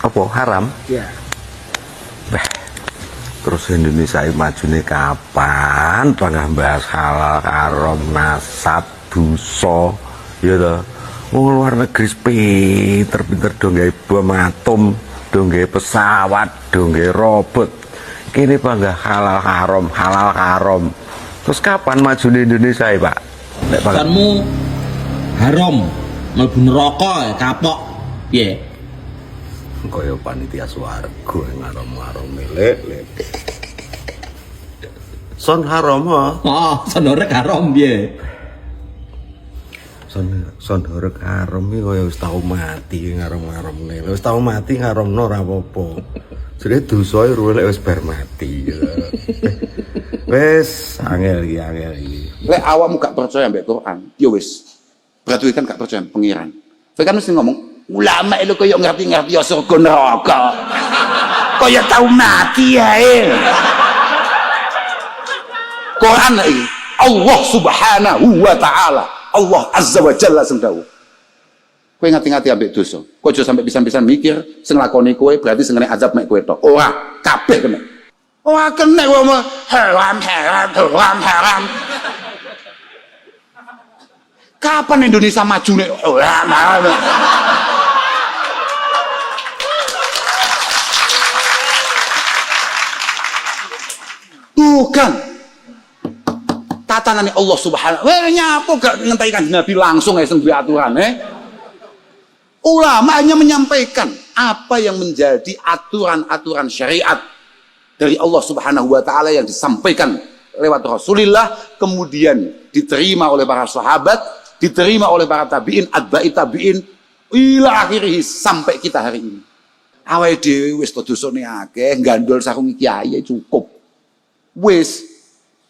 Apa haram? Ya. Terus Indonesia majune kapan tengah bahas halal haram nasab dosa ya toh. Wong luar negeri pinter-pinter dong gawe bom atom, dong gawe pesawat, dong gawe robot. Kene bangga halal haram. Terus kapan majune Indonesia ya, Pak? Nek Kanmu haram, mlebu neraka kapok. Piye? Kaya panitia swarga ngarom-ngarom lek. Son haram ha? Oh, sonore haram piye? Son horeg haram iki kaya wis tau mati ngarom-ngarom lek. Wis tau mati ngaromno ora apa-apa. Jadi dosa lek wis bar mati. Wis angel iki. Lek awakmu gak percaya mbek Quran, ya wis. Berarti kan gak percaya pengiran. Kowe kan mesti ngomong ulama itu kaya ngerti-ngerti ya surga neraka. Kaya tau mati ae. Quran iki Allah Subhanahu wa taala, Allah Azza wa Jalla sendawu. Kowe ngati-ngati ambek dosa. Kowe aja sampe pisan-pisan mikir sing lakoni kowe berarti sing ngene azab mek kowe tok. Ora, kabeh kena. Ora kena kowe haram. Kapan Indonesia maju nek haram? Bukan tatanan Allah Subhanahu. Nyapa gak ngentai Kanjeng Nabi langsung sing duwe aturan Ulama hanya menyampaikan apa yang menjadi aturan-aturan syariat dari Allah Subhanahu wa taala yang disampaikan lewat Rasulullah, kemudian diterima oleh para sahabat, diterima oleh para tabi'in, atba'i tabi'in ila akhirih sampai kita hari ini. Awake dhewe wis dosane akeh, gandol sarung kiai cukup. Wis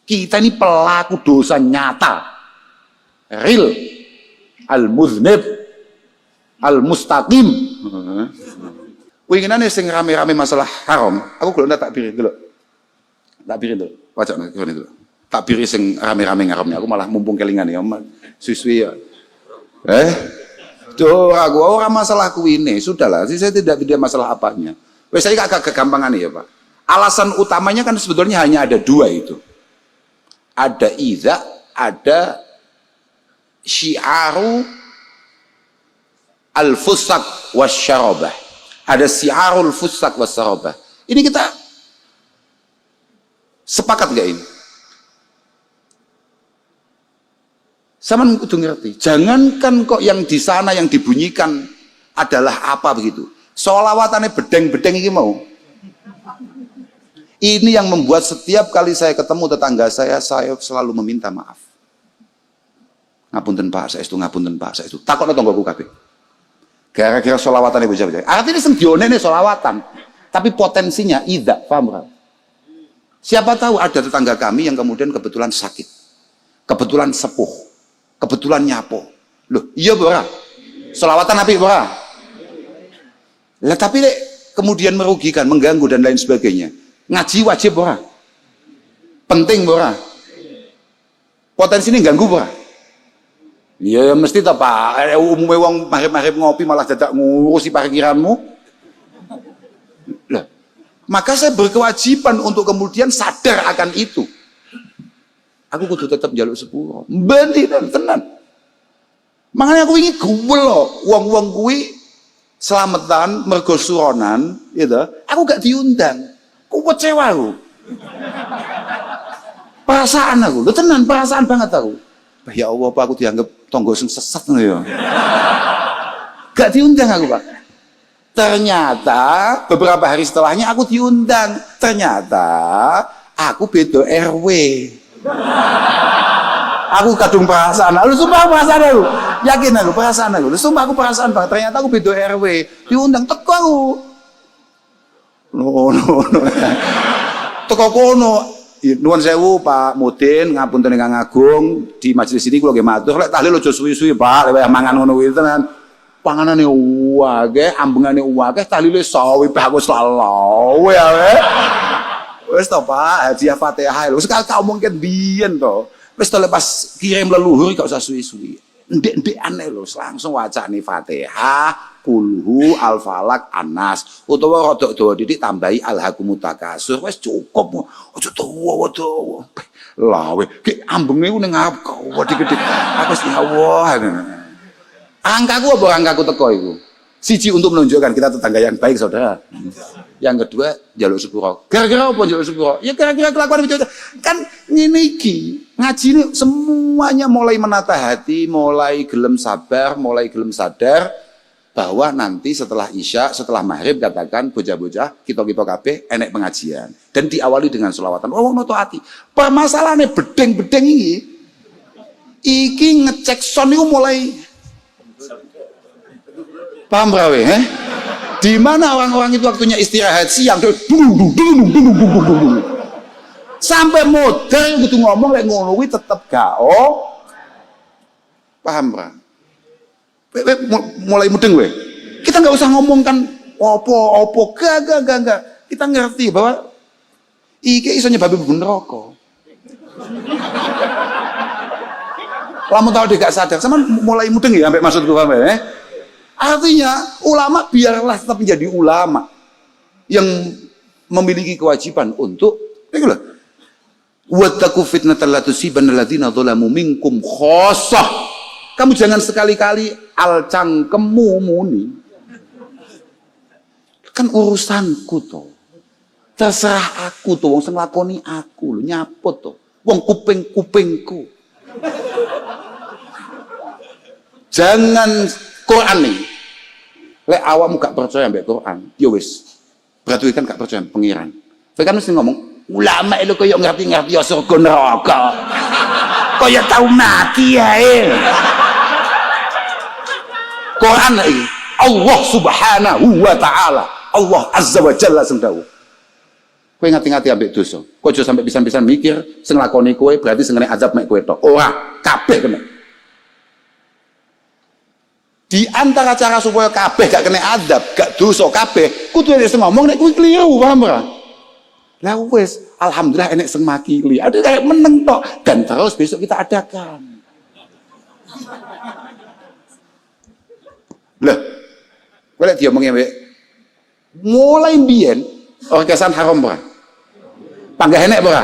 kita ini pelaku dosa nyata, real, al-muznib, al-mustaqim. Winginane sing rame-rame masalah haram, aku kalau ndak takbirin dulu. Takbirin dulu. Wajak nek kene dulu. Takbiri sing rame-rame ngaramnya, aku malah mumpung kelingan ya, suwi ya. Tuh aku ora masalah kuwi sudahlah, saya tidak masalah apanya. Wes saya agak kegampangan ya, Pak. Alasan utamanya kan sebetulnya hanya ada dua itu. Ada iza, ada syiaru al-fusak wasyarabah. Ada syiarul fusak wasyarabah. Ini kita sepakat gak ini? Sama kudu ngerti. Jangankan kok yang di sana yang dibunyikan adalah apa begitu. Sholawatane bedeng-bedeng ini mau. Ini yang membuat setiap kali saya ketemu tetangga saya selalu meminta maaf. Ngapunten Pak, saestu ngapunten Pak, saestu. Takokno tanggoku kabeh. Gara-gara sholawatane bocah-bocah. Artinya sing dionene sholawatan, tapi potensinya idak, paham kan? Siapa tahu ada tetangga kami yang kemudian kebetulan sakit, kebetulan sepuh, kebetulan nyapo. Loh, iya bora. Sholawatan api bora. Lah tapi kemudian merugikan, mengganggu dan lain sebagainya. Ngaji wajib bora. Penting bora. Potensi ini ganggu bora. Iya mesti tak Pak. Umumnya wong marip-marip ngopi malah dadak ngurusi parkiranmu. Lah, maka saya berkewajiban untuk kemudian sadar akan itu. Aku kudu tetap njaluk sepuro. Bener tenan. Makanya aku ingin gue loh, wong-wong kuwi selamatan mergo suronan, gitu. Aku gak diundang. Aku kecewa aku. Perasaan aku, lu tenan perasaan banget aku. Ya Allah Pak, aku dianggap tonggo sing sesat ya. Gak diundang aku Pak. Ternyata beberapa hari setelahnya aku diundang. Ternyata aku beda RW. Aku kadung perasaan. Lu sumpah perasaan aku. Yakin aku perasaan aku. Lu sumpah aku perasaan banget. Ternyata aku beda RW. Diundang teko aku. No. Teko kono. Nuwun sewu Pak Mudin, ngapunten ingkang agung, di majelis ini kula nggih matur, lek tahlil aja suwi-suwi Pak, lek mangan ngono kuwi tenan. Panganane akeh, ambengane akeh, tahlile sawi bagus lawe ya. Wis to Pak, hadiah Fatihah lho. Sekali tak omongke biyen to. Wis to lepas kirim leluhur gak usah suwi-suwi. Ndek-ndekane lho, langsung wacane Fatihah, kulhu al-falak anas utawa rodok dawa didik tambahi alhaqumut takasur wis cukup aja dawa-dawa lah we ki ambenge ku ning aku gede apa sih Allah angkaku apa angkaku teko iku siji untuk menunjukkan kita tetangga yang baik saudara yang kedua jaluk sepuro gara-gara apa jaluk sepuro ya gara-gara kelakuan itu kan ngene iki ngaji ini semuanya mulai menata hati mulai gelem sabar mulai gelem sadar bahwa nanti setelah Isya, setelah Maghrib katakan bocah-bocah kita kabeh enek pengajian dan diawali dengan sholawatan. Wong noto ati. Permasalahannya bedeng-bedeng iki ngecek sound itu mulai paham brawe, di mana orang-orang itu waktunya istirahat siang sampai modal gitu ngomong lek ngono kuwi tetep gak paham bra? Mulai mudeng we. Kita nggak usah ngomongkan opo gak. Kita ngerti bahwa iki iso nyebabi neraka. Lamun tahu dia gak sadar, sama mulai mudeng ya sampai maksudku paham ya. Artinya ulama biarlah tetap menjadi ulama yang memiliki kewajiban untuk itu loh. Wattaqu fitnatal la tusibanna alladziina dzalamu minkum khassah. Kamu jangan sekali-kali alcangkemmu muni. Kan urusanku to. Terserah aku to wong sing lakoni aku lho nyaput to. Wong kuping-kupingku. Jangan Quran nih. Lek awakmu gak percaya mbek Quran, ya wis. Berarti kan gak percaya pengiran. Kowe kan mesti ngomong, ulama itu koyo ngerti-ngerti ya surga neraka. Koyo tau mati ae. Quran iki Allah Subhanahu wa taala, Allah Azza wa Jalla sing dawuh. Kowe ngati-ngati ambek dosa. Kowe aja sampe pisan-pisan mikir sing lakoni kowe berarti sing ngene azab mek kowe tok. Ora, kabeh kena. Di antara cara supaya kabeh gak kena azab, gak dosa kabeh, kudu ada sing ngomong nek kuwi keliru, paham ora? Lah wis, alhamdulillah enek sing makili. Ada kayak meneng tok dan terus besok kita adakan. Lah, kowe lek diomongi mbek mulai mbiyen orkesan haram ora? Panggah enek ora?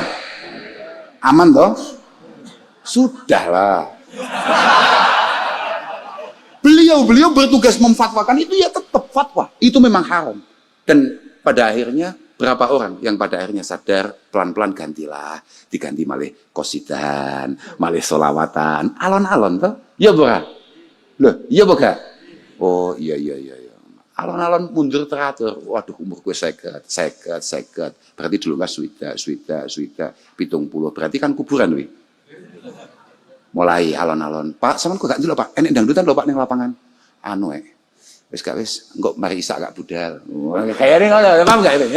Aman toh? Sudahlah. Beliau bertugas memfatwakan itu ya tetap fatwa. Itu memang haram. Dan pada akhirnya berapa orang yang pada akhirnya sadar pelan-pelan gantilah, diganti malih qosidan, malih solawatan, alon-alon toh? Ya ora? Loh, iya boga? Oh iya. Alon-alon mundur teratur. Waduh umur gue seket. Berarti dulu nggak swida, 70. Berarti kan kuburan wih. Mulai alon-alon. Pak, sama gue gak dulu Pak. Enek dangdutan lho Pak ning lapangan. Anu wis gak wis. Enggak mari isak gak budal. Kayaknya ngono, paham gak itu?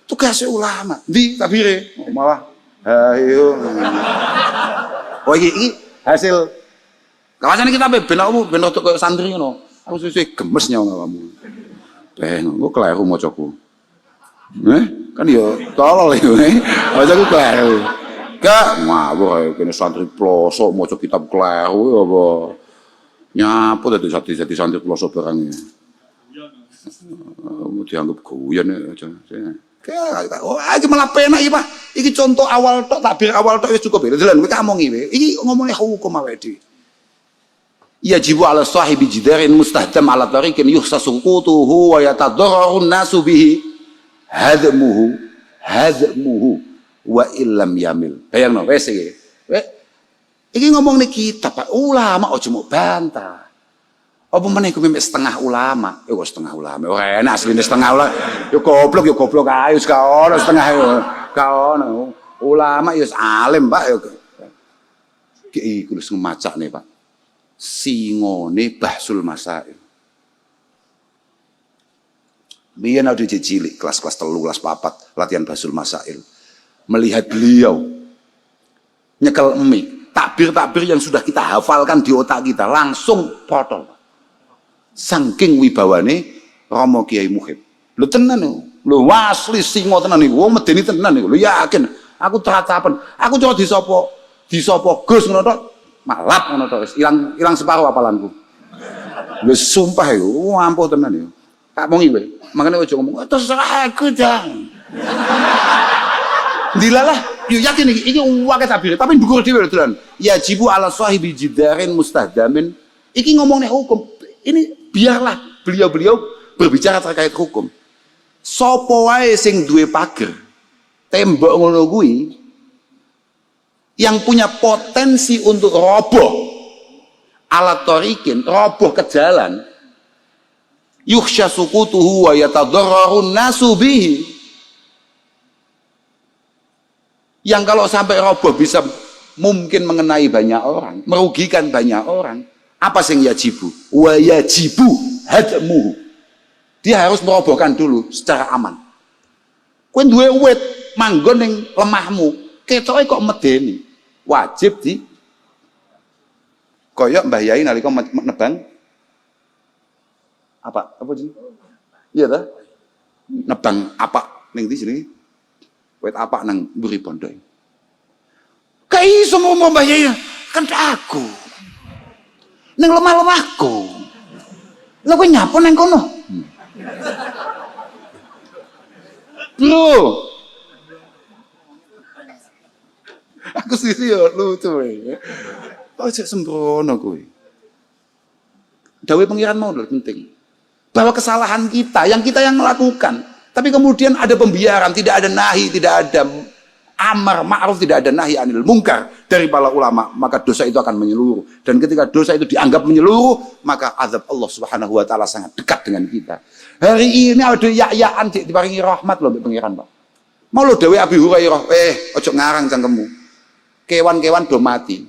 Tugasnya ulama. Di tabire malah ayo. Oh iki hasil kawasan kita ben aku ben untuk koyo santri ngono. Aku suwe gemes nyawa kamu. Engko kleru macaku. Kan yo tolol yo. Macaku kleru. Gak ngawur kene santri plosok maca kitab kleru ya apa. Nyapo dadi santri plosok barang. Dianggap guyon aja. Oh, iki malah penak iki, Pak. Iki contoh awal tok, takbir awal tok wis cukup. Dalan kowe ngomongi wae. Iki ngomongnya hukum awake dhewe. Yajibu ala sahibi jidarin mustahdam ala tariqin yuhsasu qutuhu wa yatadarraru nasu bihi hadmuhu wa illam yamil. Bayangno wis iki. Iki ngomong nih kita Pak ulama aja mau bantah. Apa meneh ku mimik setengah ulama? Ya kok setengah ulama. Ora enak asline setengah ulama. Ya goblok ae wis gak ono setengah yo. Gak ono. Ulama ya alim Pak ya. Ki iku wis macakne Pak. Singone bahsul masail. Biyen ada cilik kelas-kelas 3, kelas 4 latihan bahsul masail. Melihat beliau nyekel mie, takbir-takbir yang sudah kita hafalkan di otak kita langsung potol. Saking wibawane Romo Kiai Muhib. Lho tenan lho asli singo tenan niku. Wong medeni tenan niku. Lho yakin. Aku teratapan. Aku coba disopo Gus ngono tok. Malap ngono tok wis ilang separuh apalanku. Lho sumpah yo, ampuh tenan yo. Tak mongi kowe. Makane ojo ngomong, terserah aku dah. Dilalah, yo yakin iki wae tabir, tapi ndukur dhewe dolan. Ya jibu ala sahibi jidarin mustahdamin. Iki ngomong nek hukum. Ini biarlah beliau-beliau berbicara terkait hukum. Sapa wae sing duwe pager, tembok ngono kuwi yang punya potensi untuk roboh alat torikin, roboh ke jalan, yukhsha sukutuhu wa yatadarrarun nasu bihi, yang kalau sampai roboh bisa mungkin mengenai banyak orang, merugikan banyak orang. Apa sing yajibu? Wa yajibu hadmuhu. Dia harus merobohkan dulu secara aman. Kowe duwe wit manggon ning lemahmu, ketoke kok medeni. Wajib di koyok Mbah Yai nalika nebang apa jenenge? Iya ta? Nebang apa ning ndi jenenge? Wit apa nang mburi pondok. Ka iso ngomong Mbah Yai, kan aku. Ning lemah-lemahku. Lha kowe nyapa nang kono? Bro. Aku sendiri ya lucu ya. Kok cek sembrono kowe. Dawuh pengiran mau lho penting. Bahwa kesalahan kita yang melakukan, tapi kemudian ada pembiaran, tidak ada nahi, tidak ada amar ma'ruf, tidak ada nahi anil munkar dari para ulama, maka dosa itu akan menyeluruh. Dan ketika dosa itu dianggap menyeluruh, maka azab Allah Subhanahu wa taala sangat dekat dengan kita. Hari ini ada ya-yaan diparingi rahmat loh pengiran, Pak. Mau lo dawuh Abi Hurairah, ojo ngarang cangkemmu. Kewan-kewan do mati.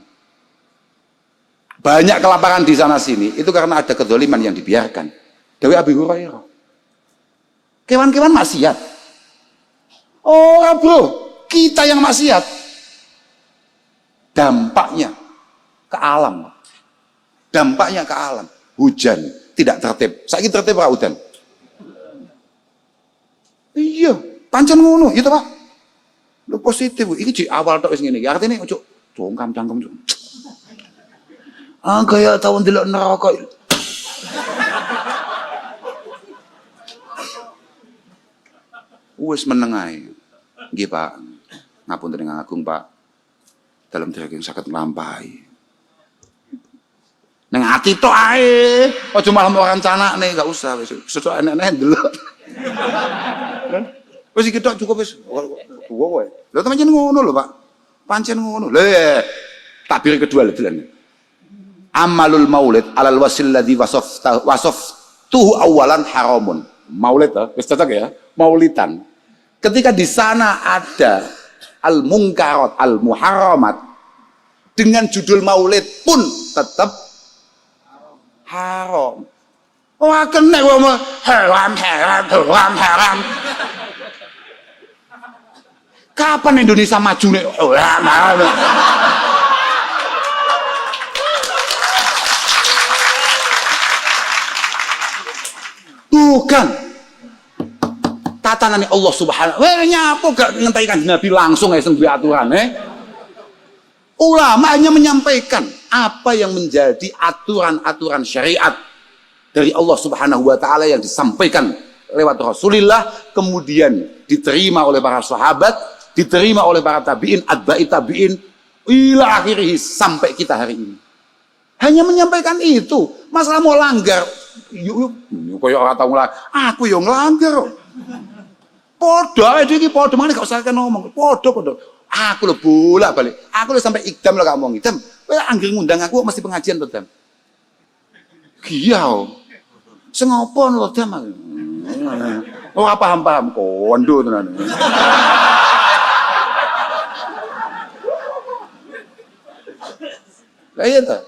Banyak kelaparan di sana sini, itu karena ada kedzaliman yang dibiarkan. Dawuh Abi Hurairah. Kewan-kewan maksiat. Oh, bro, kita yang maksiat. Dampaknya ke alam. Dampaknya ke alam. Hujan tidak tertib. Saiki tertib ora udan? Iya, pancen ngono, itu Pak. Lu positif, iki di awal tok wis ngene iki. Artine ojo congkam cangkem. Kayak tahun delok neraka. Wis meneng ae. Nggih, Pak. Ngapunten ingkang agung, Pak. Dalam daging saged nglampahi. Nang ati tok ae. Aja malah mau rencanane, enggak usah wis. Sesuk enek-enek ndelok. Wis iki tok cukup wis. Duwe kowe. Lha pancen ngono lho, Pak. Pancen ngono. Lha takbir kedua lho dolan. Amalul maulid alal wasil ladzi wasaftuhu awalan haramun. Maulid wis cocok ya. Maulidan. Ketika di sana ada al-munkarat, al-muharramat dengan judul maulid pun tetap haram. Wah kena ngomong haram. Kapan Indonesia maju nih? Bukan. Tatanane Allah Subhanahu. Nyapo gak ngenteni Kanjeng Nabi langsung ae sing duwe aturan, Ulama hanya menyampaikan apa yang menjadi aturan-aturan syariat dari Allah Subhanahu wa taala yang disampaikan lewat Rasulullah, kemudian diterima oleh para sahabat, diterima oleh para tabi'in, atba'i tabi'in, ila akhirih sampai kita hari ini. Hanya menyampaikan itu. Masalah mau langgar, yuk koyo ora tau lah. Aku yo nglanggar. Podo ae iki podo maneh gak usah ngomong. Podo. Aku lho bolak-balik. Aku lho sampai ikdam lho gak ngomong ikdam. Kowe anggere ngundang aku mesti pengajian to, Dam. Giau. Sing opo lho, Dam. Ora paham-paham kondo tenan. Lah iya ta?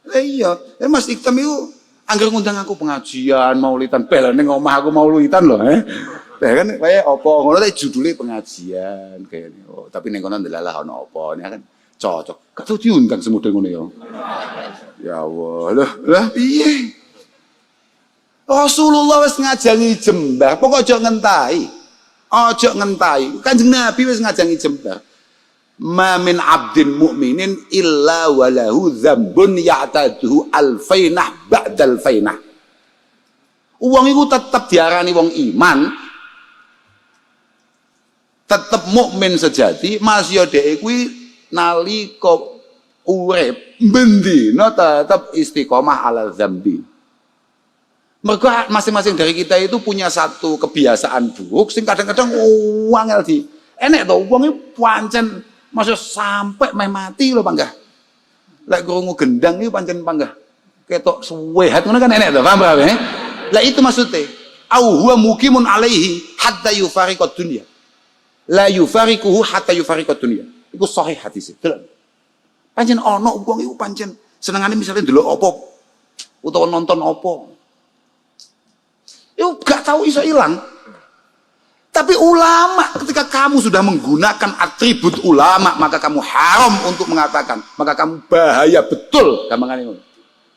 Lah iya, Mas Iktam itu anggere ngundang aku pengajian, maulidan, bel ning omah aku maulidan lho, Lah kan kaya apa ngono ta judule pengajian kayane. Oh, tapi ning kono ndelalah ana apa, ini kan cocok. Gak tau diundang semudah ngono ya. Ya Allah, lah piye? Rasulullah wis ngajangi jembar, pokok aja ngentahi. Aja ngentahi. Kanjeng Nabi wis ngajangi jembar. ma min abdin mu'minin illa walahu dzambun ya'taduhu alfainah ba'dal fainah. Wong iku tetep diarani wong iman, tetep mukmin sejati, masih dhek kuwi nalika urip bendina tetep istiqomah ala dzambi. Mergo masing-masing dari kita itu punya satu kebiasaan buruk sing kadang-kadang wangel di enek to wong iki pancen masih sampai meh mati lho panggah. Lek krungu gendang iki pancen panggah ketok suwehat ngono kan enek to, paham ya? Lah itu maksudnya au huwa muqimun alaihi hatta yufariqad dunya. La yufariquhu hatta yufariqad dunya. Iku sahih hadis. Delok. Pancen ana wong iku pancen senengane misalnya ndelok apa utawa nonton apa. Itu gak tahu iso hilang. Tapi ulama, ketika kamu sudah menggunakan atribut ulama, maka kamu haram untuk mengatakan, maka kamu bahaya betul.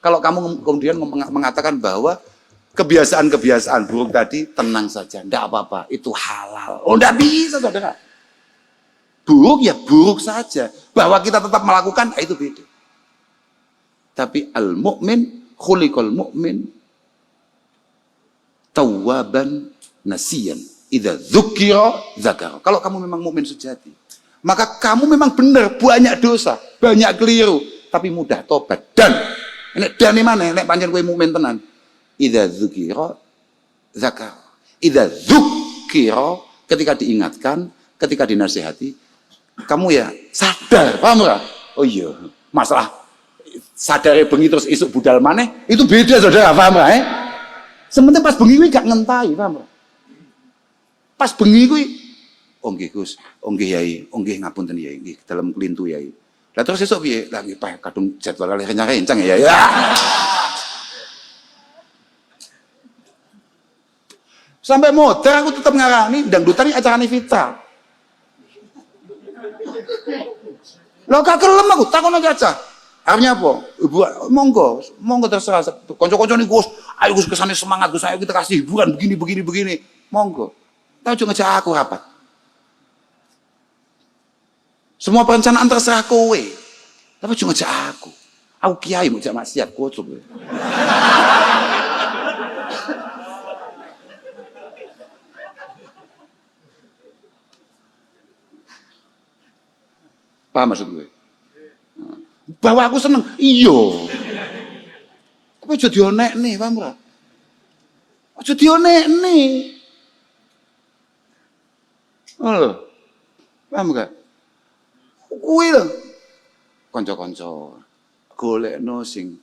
Kalau kamu kemudian mengatakan bahwa kebiasaan-kebiasaan buruk tadi tenang saja, tidak apa-apa, itu halal. Oh, tidak bisa, saudara. Buruk ya buruk saja. Bahwa kita tetap melakukan, itu beda. Tapi al-mu'min, khuliqal mu'min, tawwaban nasiyan. Idza dzukira dzakara. Kalau kamu memang mukmin sejati, maka kamu memang benar banyak dosa, banyak keliru, tapi mudah tobat. Dan nek dane maneh nek pancen kowe mukmin tenan. Idza dzukira dzakara. Idza dzukira, ketika diingatkan, ketika dinasihati, kamu ya sadar, paham ora? Oh iya, masalah sadare bengi terus isuk budal maneh, itu beda saudara, paham ora? Sementara pas bengi kuwi gak ngentahi, paham ora? Pas bengi kuwi, oh nggih Gus, oh nggih Yai, oh nggih ngapunten Yai, nggih dalam kelintu Yai. Lah terus esuk piye? Lah nggih Pak kadung jadwal rencang ya ya. Sampai modar aku tetap ngarani dangdutan iki acarane Vita. Lah gak kelem aku takon aja aja. Artinya apa? Ibu monggo terserah. Kanca-kanca niku Gus, ayo Gus kesane semangat Gus, ayo kita kasih hiburan begini. Monggo. Tahu cuma ngajak aku rapat. Semua perencanaan terserah kowe. Tapi cuma ngajak aku. Aku kiai mau ngajak maksiat kocok. Paham maksud gue? Bahwa aku seneng, iyo. Tapi jadi onek nih, paham gak? Jadi onek nih. Oh lho, paham gak? Kuwi lho, konco-konco golekno sing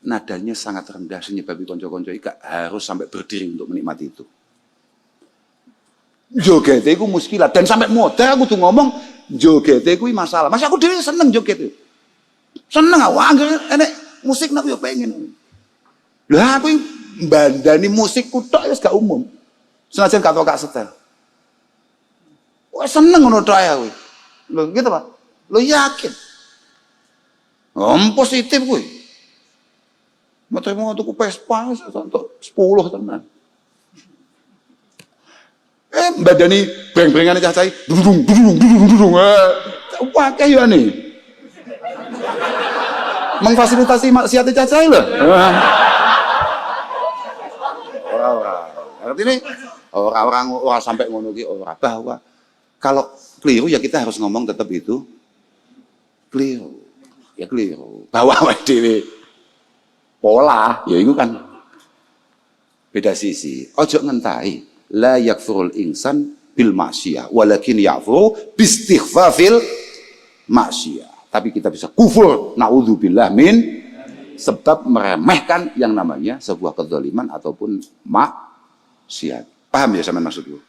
nadanya sangat rendah sing nyebabi konco-konco iki harus sampai berdiri untuk menikmati itu. Jogete iku muskilah dan sampai modal aku tuh ngomong jogete kuwi masalah. Mas aku dhewe seneng joget itu. Seneng aku anggere enek musik nek yo pengen. Lah aku mbandani musik kutok wis gak umum. Senajan gak tau gak setel. Wah seneng ngono tok ae kowe. Lho gitu Pak. Lho yakin. Positif kuwi. Mau tuku Vespa untuk 10 tenan. Badani breng-brengane cah-cah dudung. Wah kayane. Mengfasilitasi maksiat cah-cah lho. Artinya orang sampai ngono ki ora bahwa kalau keliru ya kita harus ngomong tetap itu keliru. Ya keliru. Bahwa awake dhewe pola ya itu kan beda sisi. Ojo ngentahi la yakfurul insan bil maksiyah walakin yakfuru bistighfafil maksiyah. Tapi kita bisa kufur naudzubillah min sebab meremehkan yang namanya sebuah kezaliman ataupun maksiat. Paham ya sampean maksudku?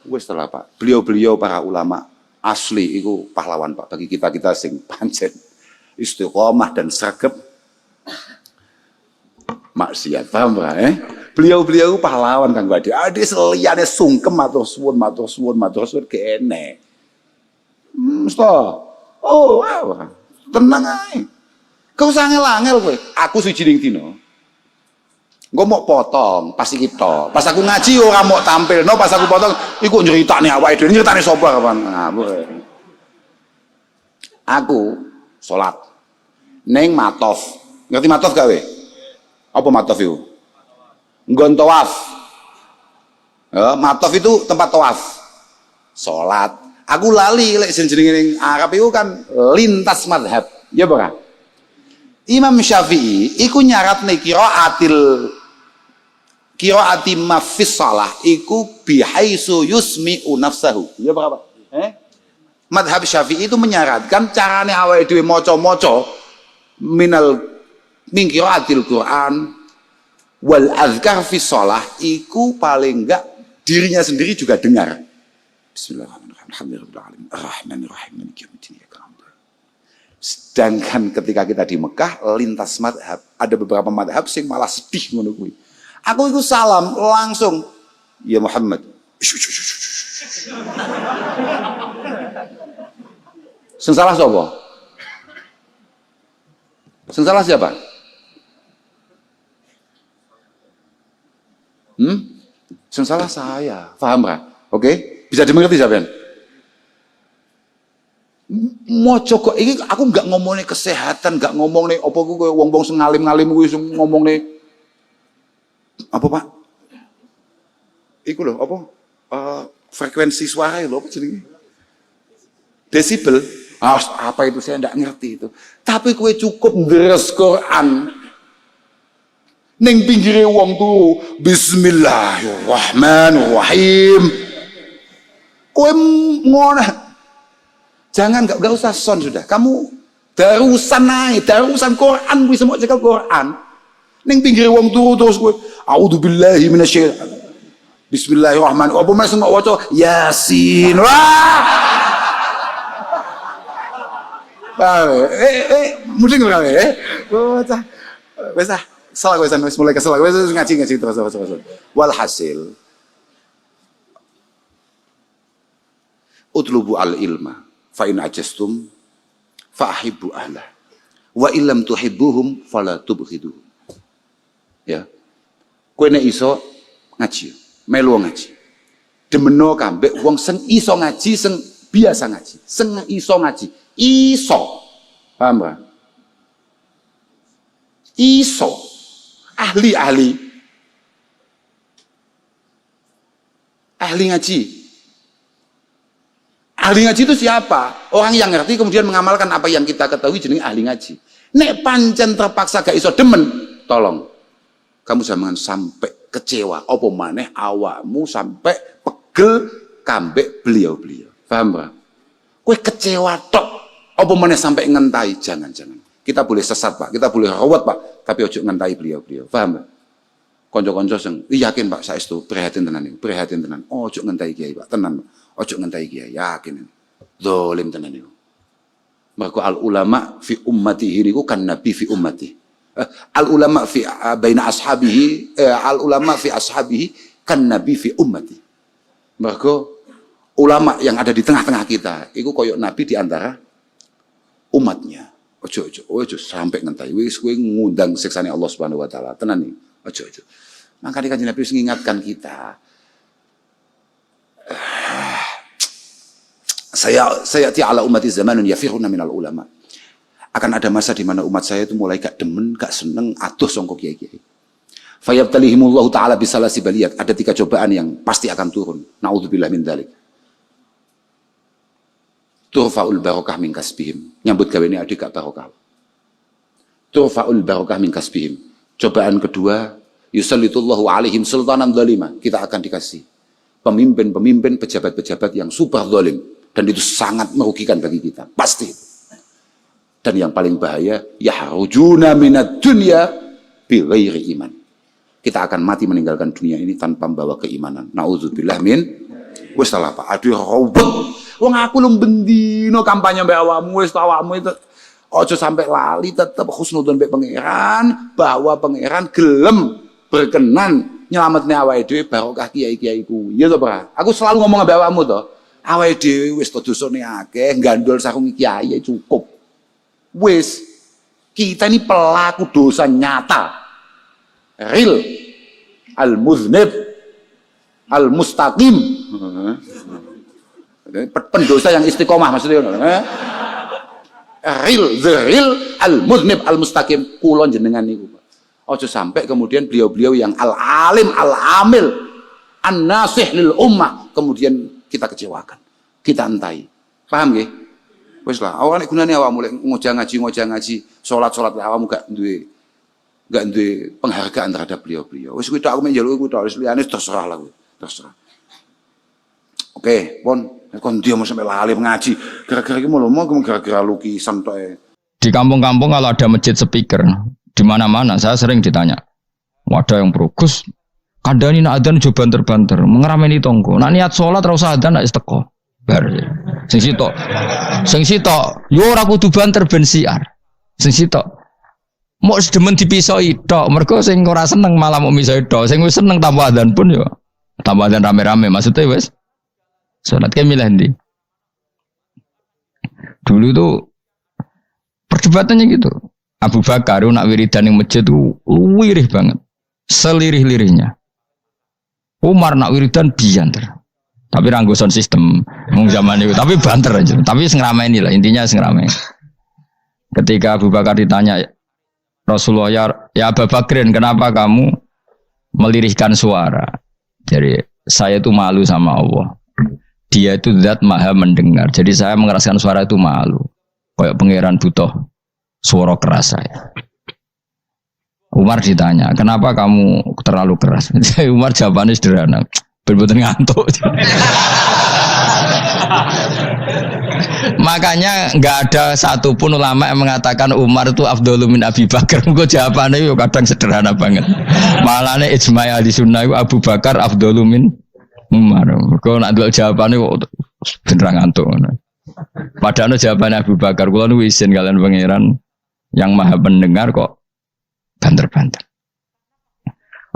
Wes setelah Pak, beliau-beliau para ulama asli itu pahlawan Pak bagi kita sing pancen istiqomah dan sregep maksiat. Paham Pak? Beliau-beliau pahlawan Kang Badi. Ade seliyane sungkem matur suwun kene. Oh, wow. Tenang ae. Kau usah angel-angel kowe. Aku sujining dina. Engko mau potong pas iki tok. Pas aku ngaji ora mau tampil. No pas aku potong iku nyeritane awake dhewe, nyeritane sapa kapan. Ngawur. Aku salat ning Matof. Ngerti Matof gak we? Apa Matof itu? Nggon tawaf. Ya, Matof itu tempat tawaf. Salat. Aku lali lek jenenge ning Arab itu kan lintas madhab. Ya ora? Imam Syafi'i iku nyaratne qiraati mafis salah iku bihaisu yusmi'u nafsahu. Ya berapa? Madhab Syafi'i itu menyaratkan carane awake dhewe maca-maca min qiraatil Quran wal azkar fi shalah iku paling enggak dirinya sendiri juga dengar. Bismillahirrahmanirrahim. Alhamdulillahirabbil arrahmanirrahim maliki yaumiddin. Sedangkan ketika kita di Mekah lintas madhab, ada beberapa madhab sing malah sedih ngono kuwi. Aku itu salam langsung, ya Muhammad. Sing salah sapa? Sing salah siapa? Sing salah saya. Paham ra? Oke? Bisa dimengerti sampean? Mojo kok ini aku nggak ngomongin kesehatan, nggak ngomongin apa ku wong-wong sing ngalim-ngalim kuwi sing ngomongin apa Pak? Iku lho apa? Frekuensi suara lho apa jenenge? Desibel. Apa itu saya nggak ngerti itu. Tapi kue cukup ndres Quran. Ning pinggire wong turu, Bismillahirrahmanirrahim. Kue ngono. Jangan nggak usah son sudah. Kamu darusan naik, darusan Quran kuwi semua cekel Quran. Ning pinggir wong turu terus kowe a'udzubillahi minasyaitan. Bismillahirrahmanirrahim. Apa mas mau waca Yasin. Wah. Mudeng ora Bocah. Wes salah kowe wis mulai kesel. Wis ngaji terus. Walhasil utlubu al ilma fa in ajastum fa ahibbu ahla wa illam tuhibbuhum fala tubghiduhum. Ya. Kowe nek iso ngaji, melu ngaji. Demeno kambek wong sing iso ngaji, sing biasa ngaji, sing iso ngaji. Iso. Paham ba? Iso. Ahli ngaji. Ahli ngaji itu siapa? Orang yang ngerti kemudian mengamalkan apa yang kita ketahui jenenge ahli ngaji. Nek pancen terpaksa gak iso demen, tolong kamu jangan sampai kecewa. Apa maneh awakmu sampai pegel kambek beliau-beliau. Paham ba? Kowe kecewa tok. Apa maneh sampai ngentai? Jangan. Kita boleh sesat, Pak. Kita boleh rawat, Pak. Tapi ojo ngentai beliau-beliau. Paham ba? Konco-konco sing yakin Pak saestu prihatin tenan niku. Prihatin tenan. Ojo ngentai kiai, Pak. Tenan. Ojo ngentai kiai, yakin. Zalim tenan niku. Mergo al ulama fi ummatihi niku kan nabi fi ummati. Al ulama fi baina ashabihi al ulama fi ashabihi kan nabi fi ummati. Mergo ulama yang ada di tengah-tengah kita iku koyok nabi di antara umatnya. Ojo sampai ngentai. Wis kowe ngundang siksane Allah Subhanahu wa taala. Tenan nih. Ojo. Makanya Kanjeng Nabi mengingatkan kita. Saya ala umati zamanun yafiruna minal ulama. Akan ada masa di mana umat saya itu mulai gak demen, gak seneng, atuh songkok kiai-kiai. Fayabtalihimullahu ta'ala bisalasi baliyat. Ada 3 cobaan yang pasti akan turun. Na'udzubillah min dzalik. Turfa'ul barokah min kasbihim. Nyambut gawe ini adik gak barokah. Turfa'ul barokah min kasbihim. Cobaan kedua, yusallitullahu alaihim sultanan zalima. Kita akan dikasih pemimpin-pemimpin, pejabat-pejabat yang super zalim. Dan itu sangat merugikan bagi kita. Pasti. Dan yang paling bahaya, yahrujuna minad dunya bighairi iman. Kita akan mati meninggalkan dunia ini tanpa membawa keimanan. Nauzubillah min. Wis salah Pak. Aduh robot. Wong aku lu bendino kampanye mbek awakmu wis awakmu itu ojo sampai lali tetep husnudzon mbek pangeran bahwa pangeran gelem berkenan nyelametne awake dhewe barokah kiai-kiai ku. Ya to, Pak. Aku selalu ngomong mbek awakmu to. Awake dhewe wis to dosane akeh, gandol sarung kiai cukup. Wis kita ini pelaku dosa nyata. Real al-muznib al-mustaqim. Pendosa yang istiqomah maksudnya. the real al-mudhnib al-mustaqim kula jenengan niku. Ojo sampai kemudian beliau-beliau yang al-alim, al-amil, an-nasih lil ummah kemudian kita kecewakan, kita entai. Paham nggih? Wis lah, awak nek gunane awak mulai ngojah ngaji, salat awakmu gak duwe penghargaan terhadap beliau-beliau. Wis kuwi tok aku menjaluk kuwi tok, wis liyane terserah lah kuwi, terserah. Oke, pon kon dia mau sampai lali ngaji. Gara-gara iki mau gara-gara lukisan tok. Di kampung-kampung kalau ada masjid speaker, di mana-mana saya sering ditanya. Ada yang berugus, kandani nak adzan coba banter-banter, mengerameni tonggo. Nak niat sholat ora usah adzan nak teko. Bar. Sing sitok, yo ora kudu banter ben siar. Sing sitok. Mau sedemen dipisoi tok, mergo sing ora seneng malah mau misoi tok. Sing wis seneng tambah adzan pun yo tambah adzan rame-rame maksudnya wis. Salat ke milih ndi? Dulu tuh perdebatannya gitu. Abu Bakar nak wiridan yang masjid tuh wirih banget. Selirih-lirihnya. Umar nak wiridan bianter. Tapi ranggo sound system mung zaman itu, tapi banter aja. Tapi sengramaini lah, intinya sengramain. Ketika Abu Bakar ditanya Rasulullah, ya Abu Bakrin, kenapa kamu melirihkan suara? Jadi saya itu malu sama Allah. Dia itu zat maha mendengar. Jadi saya mengeraskan suara itu malu. Kayak pangeran butuh suara keras saya. Umar ditanya, kenapa kamu terlalu keras? Umar jawabannya sederhana. Bener-bener ngantuk. Makanya nggak ada satupun ulama yang mengatakan Umar itu afdhalu min Abi Bakar. Kok jawabannya itu kadang sederhana banget. Malahnya ijma' ahli sunnah itu Abu Bakar afdhalu min Umar. Kok nak delok jawabane kok bener ngantuk. Padahal jawabannya Abu Bakar, kula nu isin kalian pangeran yang maha pendengar kok banter-banter.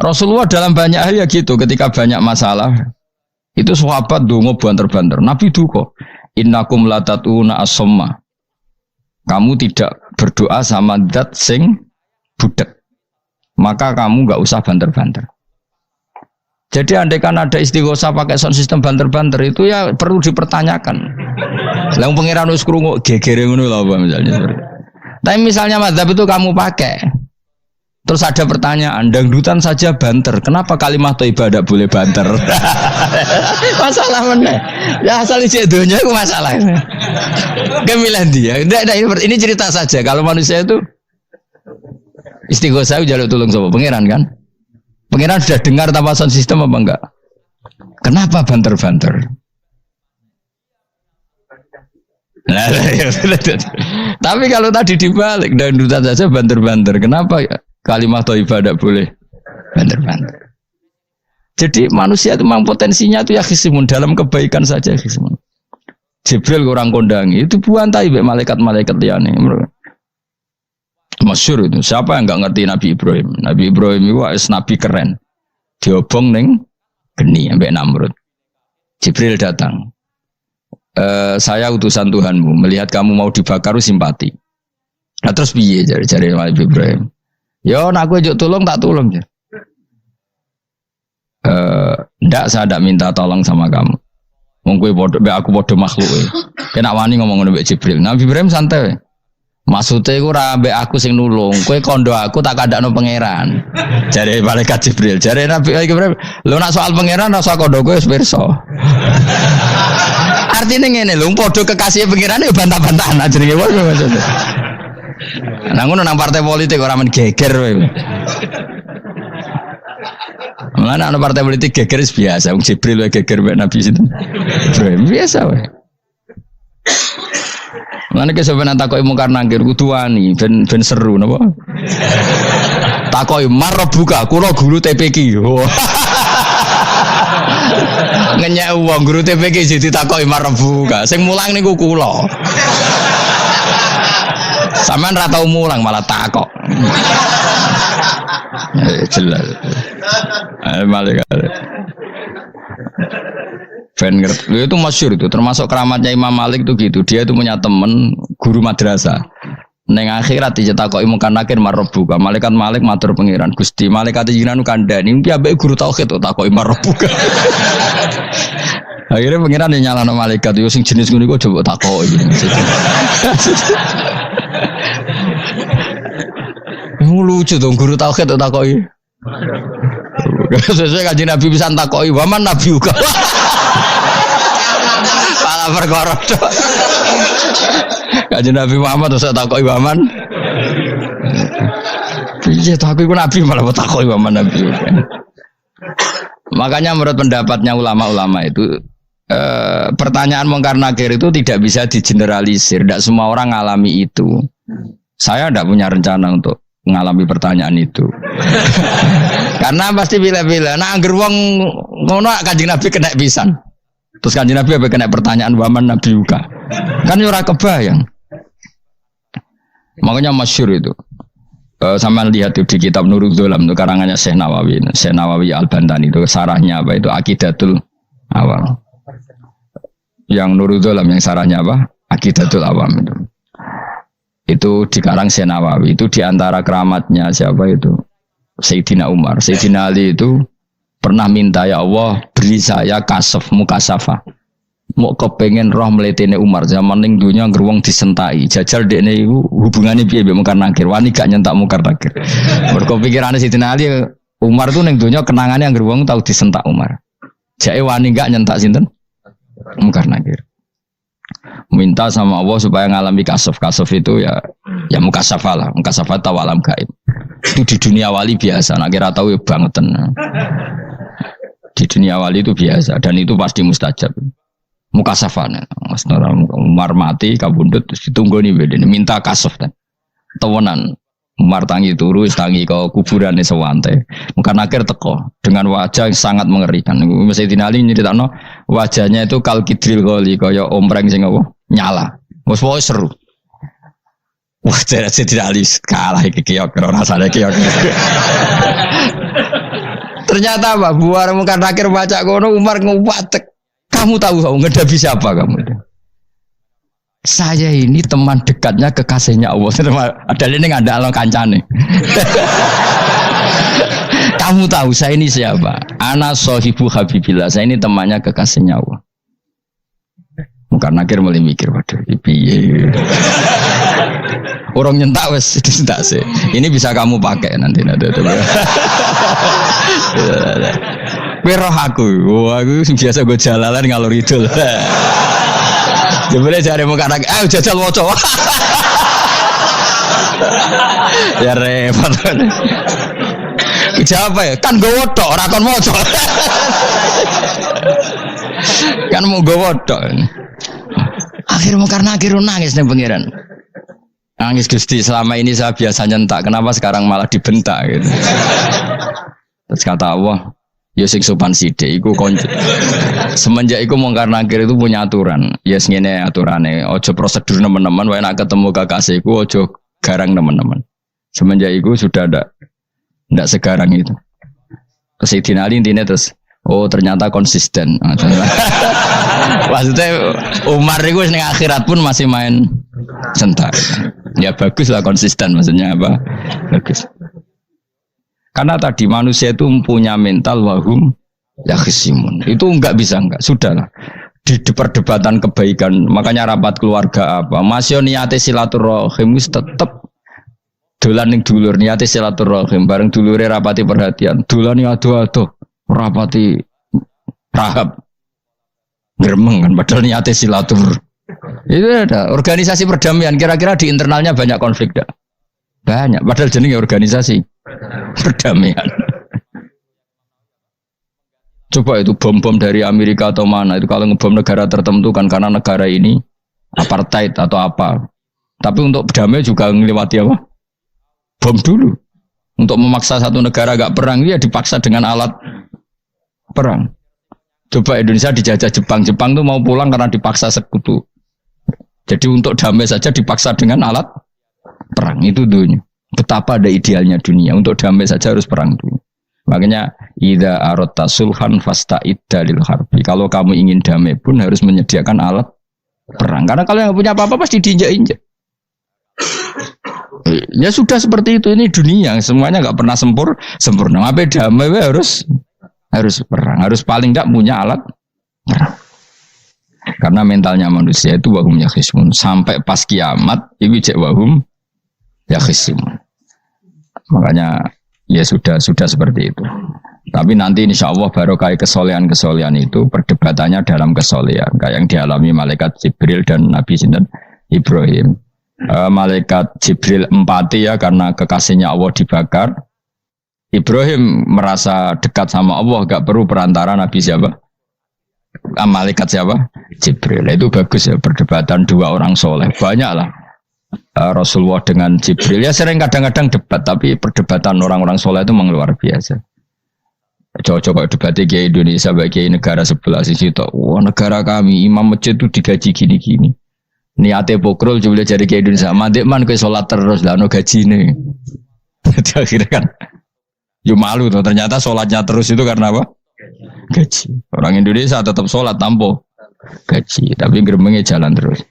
Rasulullah dalam banyak hal ya gitu, ketika banyak masalah itu sahabat dongo banter-banter. Nabi duka, innakum latatuna as-somma. Kamu tidak berdoa sama zat sing budek. Maka kamu enggak usah banter-banter. Jadi andaikan ada istighosah pakai sound system banter-banter itu ya perlu dipertanyakan. Lah pangeran wis krungu gegere ngono lho apa misalnya. Tapi misalnya mazhab itu kamu pakai. Terus ada pertanyaan, dangdutan saja banter. Kenapa kalimat thayyibah tidak boleh banter? Masalah mana? Ya asal isi dunia itu masalah. Kemilah dia. Ini cerita saja. Kalau manusia itu istighosah jaluk tolong sama pangeran kan? Pangeran sudah dengar tanpa sound system apa enggak? Kenapa banter-banter? Nah, tapi kalau tadi dibalik dangdutan saja banter-banter. Kenapa kalimat thayyibah tidak boleh banter-banter? Jadi manusia itu memang potensinya itu ya khisimun, dalam kebaikan saja khisimun. Jibril orang kondangi itu buantai malaikat-malaikat liyane. Masyhur itu. Siapa yang enggak ngerti Nabi Ibrahim? Nabi Ibrahim itu nabi keren. Diobong ning geni ambek Namrud. Jibril datang. Saya utusan Tuhanmu, melihat kamu mau dibakar simpati. Nah terus piye jare Nabi Ibrahim? Ya aku aja tolong tak tolong ya. Ndak saya ndak minta tolong sama kamu. Wong kowe aku padha makhluk kowe. Kena wani ngomong ngono mbek Jibril. Nabi Ibrahim santai. Maksudnya iku ora mbek aku sing nulung. Kowe kondo aku tak kandakno pangeran. Jare malaikat Jibril. Jare Nabi Ibrahim, lho nak soal pangeran rasa kondo kowe wis pirsa. Artinya ngene lho, padha kekasih pangeran ya bantah-bantahan jenenge wae maksudnya. Nah ngono nang partai politik ora men geger kowe. Mulane ana partai politik geger biasa, wong Jibril wae geger mek Nabi sinten. Ibrahim biasa wae. Mulane kesopan takoki mungkar nangkir kudu wani ben seru napa? Takoki marbuka, kula guru TPQ. Ngenyek wong guru TPQ jadi takoki marbuka. Sing mulang niku kula. Sampean ra tau mulang malah takok. Jelas. Malaikat. Ben ngerti. Itu masyhur itu, termasuk keramatnya Imam Malik itu gitu. Dia itu punya teman guru madrasah. Neng akhirat dicetakoki mungkar nakir marbuka. Malaikat Malik matur pangeran Gusti, malaikat jinan kandhani iki ambek guru tauhid takoki marbuka. Akhirnya pangeran nyalano malaikat yo sing jenis ngono iku coba takoki. Lucu dong guru tauhid takoki. Sesuai Kanjeng Nabi bisa takoki, "Waman Nabi uga." Pala perkara tok. Kanjeng Nabi Muhammad terus takoki waman. Piye to aku iku nabi malah takoki waman Nabi uga. Makanya menurut pendapatnya ulama-ulama itu pertanyaan mungkar nakir itu tidak bisa digeneralisir. Tidak semua orang ngalami itu. Saya tidak punya rencana untuk mengalami pertanyaan itu. Karena pasti bila-bila. Nah, angger wong ngono Kanjeng Nabi kena pisan. Terus Kanjeng Nabi apa kena pertanyaan waman Nabi uga. Kan ora kebayang. Makanya masyhur itu. Sama lihat di kitab Nurul Dzolam itu karangannya Syekh Nawawi Al-Bantani itu sarahnya apa itu Aqidatul Awam. Yang Nurul Dzolam yang sarahnya apa? Aqidatul Awam itu. Itu dikarang Syekh Nawawi itu diantara keramatnya siapa itu? Sayyidina Umar. Sayyidina Ali itu pernah minta ya Allah beri saya kasaf mukasafah. Mau kepengen roh meletene Umar zaman ning dunya ngruwung disentai. Jajal dekne iku hubungane piye mbek mungkar nakir. Wani gak nyentak mungkar nakir. Mergo pikirane Sayyidina Ali Umar tuh ning dunya kenangane ngruwung tau disentak Umar. Jake wani gak nyentak sinten? Mungkar nakir. Minta sama Allah supaya ngalami kasaf itu ya mukasafah lah, mukasafah tawalam gaib. Itu di dunia wali biasa, nak kira tahu ya bangetan. Di dunia wali itu biasa dan itu pasti mustajab. Mukasafah, Mas Umar mati kabundut terus ditunggu nih bedene minta kasaf kan. Tawanan Umar tangi turu, tangi ke kuburane sewante. Mungkin akhir teko dengan wajah yang sangat mengerikan. Sayyidina Ali nyeritakno wajahnya itu kal kidril qali kaya ompreng sing apa nyala. Wes pokoke seru. Wah, Sayyidina Ali kalah iki kiok rasane kiok. Ternyata apa? Buar mungkin akhir baca kono Umar nguwatek. Kamu tahu ngedapi siapa kamu? Saya ini teman dekatnya kekasihnya Allah. Ada ini nggak ada alang kancane. Kamu tahu saya ini siapa? Ana sohibu habibillah. Saya ini temannya kekasihnya Allah. Bukan akhir mulai mikir, waduh, piye. Orang nyentak wes disentak sih. Ini bisa kamu pakai nanti. Roh aku biasa gue jalalan ngalor idul. Jebule jare muka anak, jajal moco. Ya repot. Siapa ya? Kan gue wodok, ora kon moco. Kan mau gue wodok. Akhirnya karena nangis nih pangeran. Nangis Gusti, selama ini saya biasa nyentak, kenapa sekarang malah dibentak gitu. Terus kata Allah, ya sing sopan sithik iku konco. Semenjak iku mungkar nakir itu punya aturan. Ya ngene aturane, ojo prosedur teman-teman wae nek ketemu kekasihku ojo garang teman-teman. Semenjak iku sudah ndak segarang itu. Terus Sayyidina Ali intine terus ternyata konsisten. Maksudnya Umar itu ning akhirat pun masih main sentak. Ya bagus lah konsisten maksudnya apa? Bagus. Karena tadi manusia itu punya mental wahum yakhsimun. Itu enggak bisa sudahlah. Di perdebatan kebaikan, makanya rapat keluarga apa? Masih niate silaturahim tetap dolan ning dulur niate silaturahim bareng dulure rapati perhatian. Dolani aduh-aduh rapati rahab. Gremeng kan padahal niate silatur. Itu ada organisasi perdamaian kira-kira di internalnya banyak konflik dah. Banyak padahal jenenge organisasi perdamaian. Coba itu bom-bom dari Amerika atau mana itu kalau ngebom negara tertentu kan karena negara ini apartheid atau apa. Tapi untuk berdamai juga ngelewati apa? Bom dulu. Untuk memaksa satu negara gak perang ya dipaksa dengan alat perang. Coba Indonesia dijajah Jepang. Jepang tuh mau pulang karena dipaksa sekutu. Jadi untuk damai saja dipaksa dengan alat perang. Itu dunia. Betapa ada idealnya dunia. Untuk damai saja harus perang dulu. Makanya idza aradta sulhan fasta'idda lil harbi. Kalau kamu ingin damai pun harus menyediakan alat perang. Karena kalau yang punya apa-apa pasti diinjak-injak. Ya sudah seperti itu, ini dunia. Semuanya enggak pernah sempurna. Apa damai harus perang, harus paling enggak punya alat perang. Karena mentalnya manusia itu wahum yakhsimun. Sampai pas kiamat itu cek wahum yakhsimun. Makanya ya sudah seperti itu. Tapi nanti insya Allah barokah kesolehan itu perdebatannya dalam kesolehan kayak yang dialami malaikat Jibril dan Nabi Sinten Ibrahim. Malaikat Jibril empati ya karena kekasihnya Allah dibakar. Ibrahim merasa dekat sama Allah, gak perlu perantara Nabi siapa? Malaikat siapa? Jibril. Itu bagus ya perdebatan dua orang soleh. Banyak lah. Rasulullah dengan Jibril ya sering kadang-kadang debat, tapi perdebatan orang-orang soleh itu memang luar biasa. Coba debatnya Kiai Indonesia bagi negara sebelah sisi itu, wah negara kami imam masjid itu digaji gini-gini. Niatnya pokrol coba jadi Kiai Indonesia, mandek man ke sholat terus lah no gaji nih. Akhirnya kan, yo malu tuh ternyata sholatnya terus itu karena apa? Gaji. Orang Indonesia tetap sholat tanpa gaji, tapi gerbangnya jalan terus.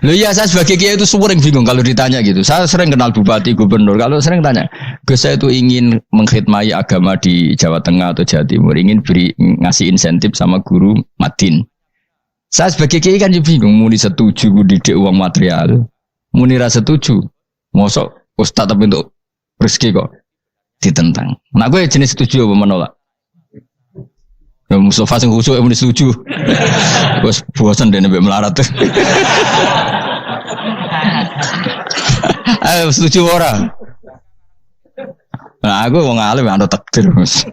Loh ya saya sebagai kiai itu sering bingung kalau ditanya gitu. Saya sering kenal bupati, gubernur. Kalau sering tanya, Gus saya itu ingin mengkhidmati agama di Jawa Tengah atau Jawa Timur, ingin ngasih insentif sama guru Madin. Saya sebagai kiai kan bingung, muni setuju didik uang material, muni rasa setuju, mosok ustaz tapi untuk rezeki kok ditentang. Nah gue jenis setuju apa menolak? Ya Mustafa sing khusuk muni setuju. Wes bosan deh nabi melarat tuh. Ayo setuju orang. Nah aku mau ngalim ada takdir mas.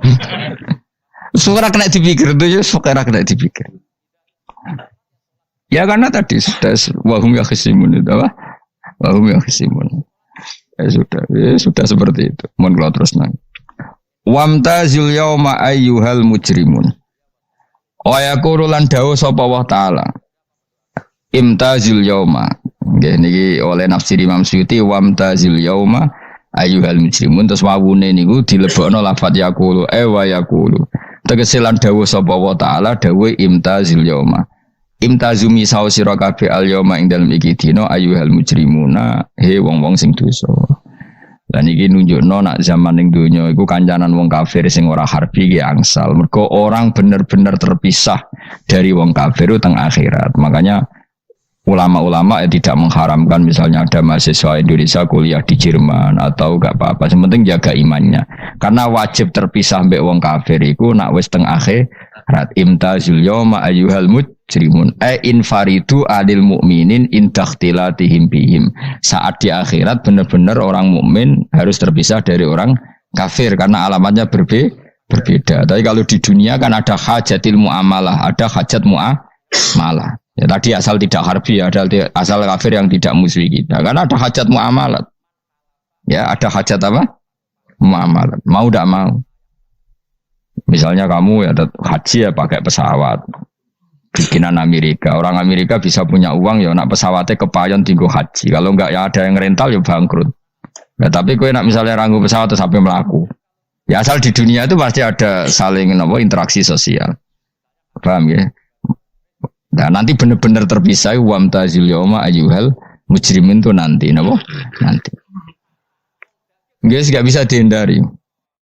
Suara kena dipikir tuh ya, suara kena dipikir. Ya karena tadi sudah wahum ya khisimun itu apa? Wahum ya khisimun. Ya sudah seperti itu. Mohon kalau terus nang. Wamtazil yauma ayyuhal mujrimun. Wa yaqulu lan dawuh sapa Allah taala. Imtazil yauma. Nggih niki oleh nafsir Imam Suyuti wamtazil yauma ayyuhal mujrimun terus wawune niku dilebokno lafaz yaqulu wa yaqulu. Tegese lan dawuh sapa Allah taala dawuh imtazil yauma. Imtazumi sawo sira kabeh al yauma ing dalem iki dina ayyuhal mujrimuna he wong-wong sing dosa. Dan ini nunjukno nak zaman ning dunya iku kancanan wong kafir sing ora harbi ki angsal. Mergo orang bener-bener terpisah dari wong kafir teng akhirat. Makanya ulama-ulama tidak mengharamkan misalnya ada mahasiswa Indonesia kuliah di Jerman atau enggak apa-apa. Yang penting jaga imannya. Karena wajib terpisah mbek wong kafir iku nak wis teng akhirat. Imtazul yauma ayyuhal mujrimun infaridu adil mukminin indakhtilatihim bihim. Saat di akhirat benar-benar orang mukmin harus terpisah dari orang kafir karena alamatnya berbeda. Tapi kalau di dunia kan ada hajatil muamalah, ada hajat muamalah. Ya tadi asal tidak harbi, ada asal kafir yang tidak musuhi kita. Karena ada hajat muamalat. Ya ada hajat apa? Muamalat. Mau tidak mau. Misalnya kamu ya haji ya pakai pesawat. Bikinan Amerika. Orang Amerika bisa punya uang ya nak pesawatnya kepayon tinggal haji. Kalau enggak ya ada yang rental ya bangkrut. Ya, tapi kowe nak misalnya ranggu pesawat terus sampai melaku. Ya asal di dunia itu pasti ada saling interaksi sosial. Paham ya? Nah, nanti benar-benar terpisah wamtazil yauma ayyuhal mujrimin itu nanti Nanti. Guys, enggak bisa dihindari.